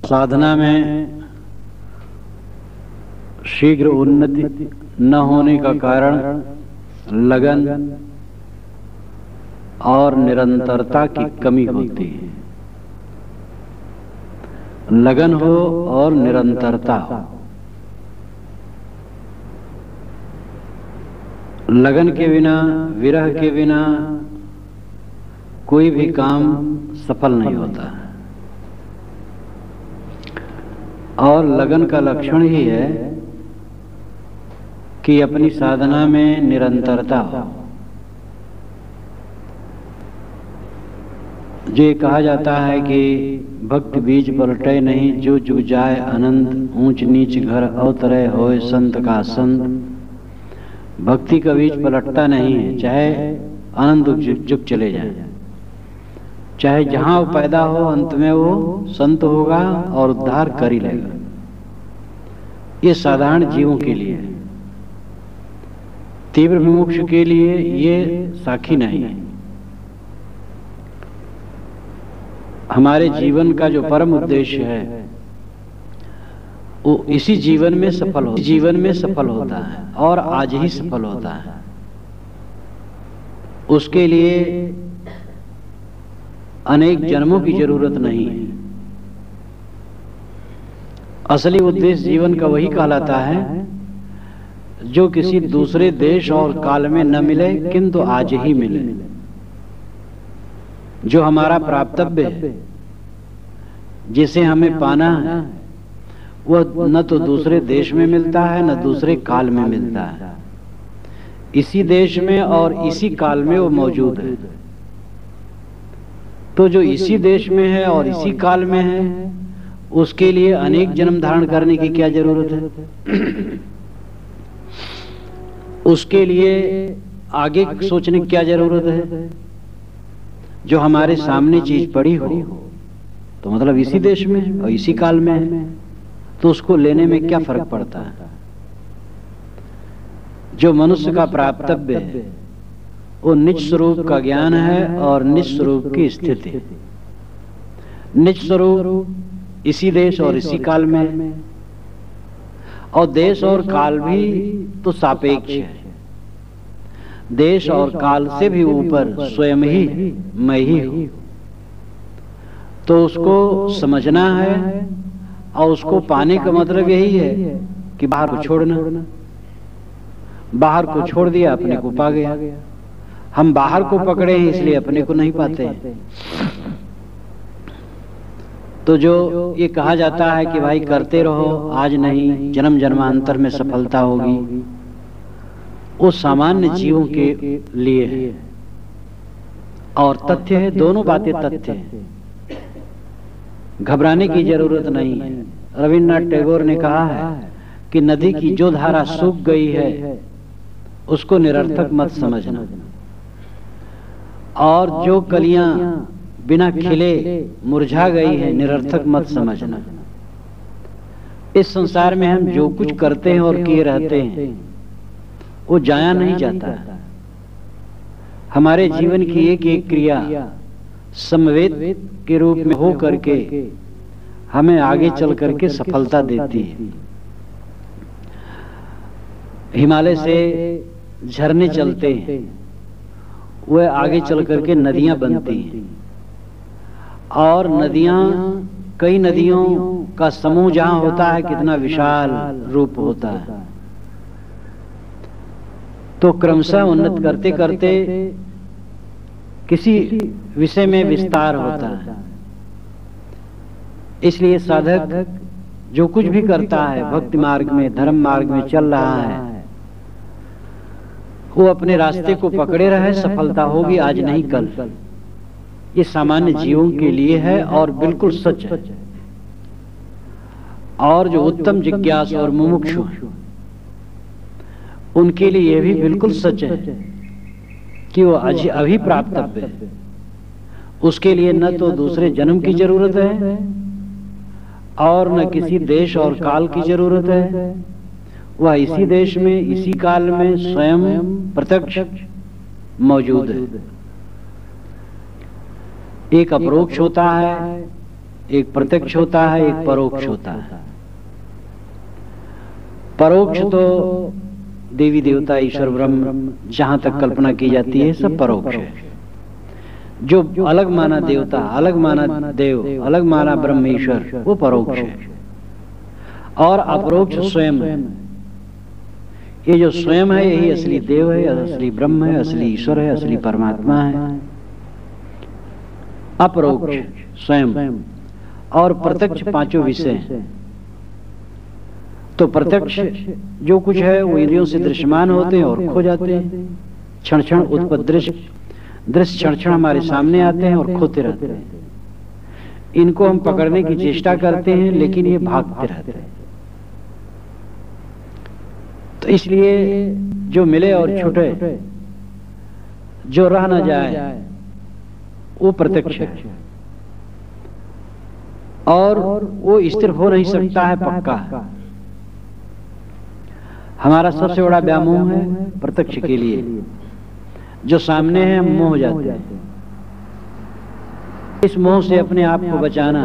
साधना में शीघ्र उन्नति न होने का कारण लगन और निरंतरता की कमी होती है। लगन हो और निरंतरता हो। लगन के बिना, विरह के बिना कोई भी काम सफल नहीं होता। और लगन का लक्षण ही है कि अपनी साधना में निरंतरता हो। ये कहा जाता है कि भक्त बीज पलटे नहीं, जो जुग जाए अनंत, ऊंच नीच घर अवतरे होए संत का संत। भक्ति का बीज पलटता नहीं है, चाहे अनंत जुग चले जाए, चाहे जहां वो पैदा हो, अंत में वो संत होगा और उद्धार कर ही लेगा। ये साधारण जीवों के लिए, तीव्र विमुक्ष के लिए ये साखी नहीं है। हमारे जीवन का जो परम उद्देश्य है वो इसी जीवन में सफल होता है और आज ही सफल होता है। उसके लिए अनेक जन्मों की जरूरत नहीं है। असली उद्देश्य जीवन का वही कहलाता है जो किसी दूसरे देश और काल में न मिले, किंतु आज ही मिले। जो हमारा प्राप्तव्य है, जिसे हमें पाना है, वह न तो दूसरे देश में मिलता है न दूसरे काल में मिलता है। इसी देश में और इसी काल में वो मौजूद है। तो जो इसी देश में है और इसी काल में है, उसके लिए अनेक जन्म धारण करने की क्या जरूरत है? उसके लिए आगे सोचने की क्या जरूरत है? जो हमारे सामने चीज पड़ी हो तो मतलब इसी देश में और इसी काल में है, तो उसको लेने में क्या फर्क पड़ता है? जो मनुष्य का प्राप्तव्य है वो निज स्वरूप का ज्ञान है और निज स्वरूप की स्थिति। निज स्वरूप इसी देश और इसी काल में, और देश और काल भी तो सापेक्ष है। देश और काल से भी ऊपर स्वयं ही मैं ही हूं। तो उसको समझना है और उसको पाने का मतलब यही है कि बाहर को छोड़ना। बाहर को छोड़ दिया, अपने को पा गया। हम बाहर को पकड़े हैं इसलिए अपने को नहीं पाते हैं। तो जो ये कहा जाता है कि भाई करते रहो, आज नहीं जन्म जन्मांतर में सफलता होगी, वो सामान्य जीवों के लिए है। और तथ्य है, दोनों बातें तथ्य हैं। घबराने की जरूरत नहीं है। रविन्द्रनाथ टैगोर ने कहा है कि नदी की जो धारा सूख गई है उसको निरर्थक मत समझना, और जो कलियां बिना खिले मुरझा गई है निरर्थक मत समझना। इस संसार में हम जो कुछ करते हैं और किए रहते हैं वो जाया नहीं जाता है। हमारे जीवन की एक एक क्रिया समवेत के रूप में हो करके हमें आगे चल करके सफलता देती है। हिमालय से झरने चलते हैं, वह आगे चल करके नदियां बनती हैं, और नदियां, कई नदियों का समूह जहां होता है कितना विशाल रूप होता है। तो क्रमशः उन्नत करते करते किसी विषय में विस्तार होता है। इसलिए साधक जो कुछ भी करता है, भक्ति मार्ग में, धर्म मार्ग में चल रहा है, वो अपने रास्ते को पकड़े रहे, सफलता होगी आज नहीं कल। ये सामान्य जीवों के लिए है और बिल्कुल सच है। और जो उत्तम जिज्ञासु और मुमुक्षु उनके लिए यह भी बिल्कुल सच है कि वो अभी प्राप्तव्य है। उसके लिए न तो दूसरे जन्म की जरूरत है और न किसी देश और काल की जरूरत है। वह इसी देश में, इसी काल में स्वयं प्रत्यक्ष मौजूद है। एक अपरोक्ष होता है एक प्रत्यक्ष होता है, एक परोक्ष होता है। परोक्ष तो देवी देवता ईश्वर ब्रह्म जहां तक कल्पना की जाती है सब परोक्ष है। जो अलग माना देवता, अलग माना देव, अलग माना ब्रह्म ईश्वर, वो परोक्ष है। और अपरोक्ष स्वयं है। ये जो स्वयं है यही असली देव है, असली ब्रह्म है, असली ईश्वर है, असली परमात्मा है। अपरोक्ष स्वयं और प्रत्यक्ष पांचों विषय हैं। तो प्रत्यक्ष जो कुछ है वो इंद्रियों से दृश्यमान होते हैं और खो जाते हैं। क्षण क्षण उत्पन्न दृश्य क्षण क्षण हमारे सामने आते हैं और खोते रहते हैं। इनको हम पकड़ने की चेष्टा करते हैं लेकिन ये भागते रहते हैं। तो इसलिए जो मिले और छूटे, जो रह न जाए, वो प्रत्यक्ष है। और वो स्थिर हो नहीं सकता है, पक्का है। हमारा सबसे बड़ा व्यामोह है प्रत्यक्ष के लिए। जो सामने है हम मोह जाते हैं। इस मोह से अपने आप को बचाना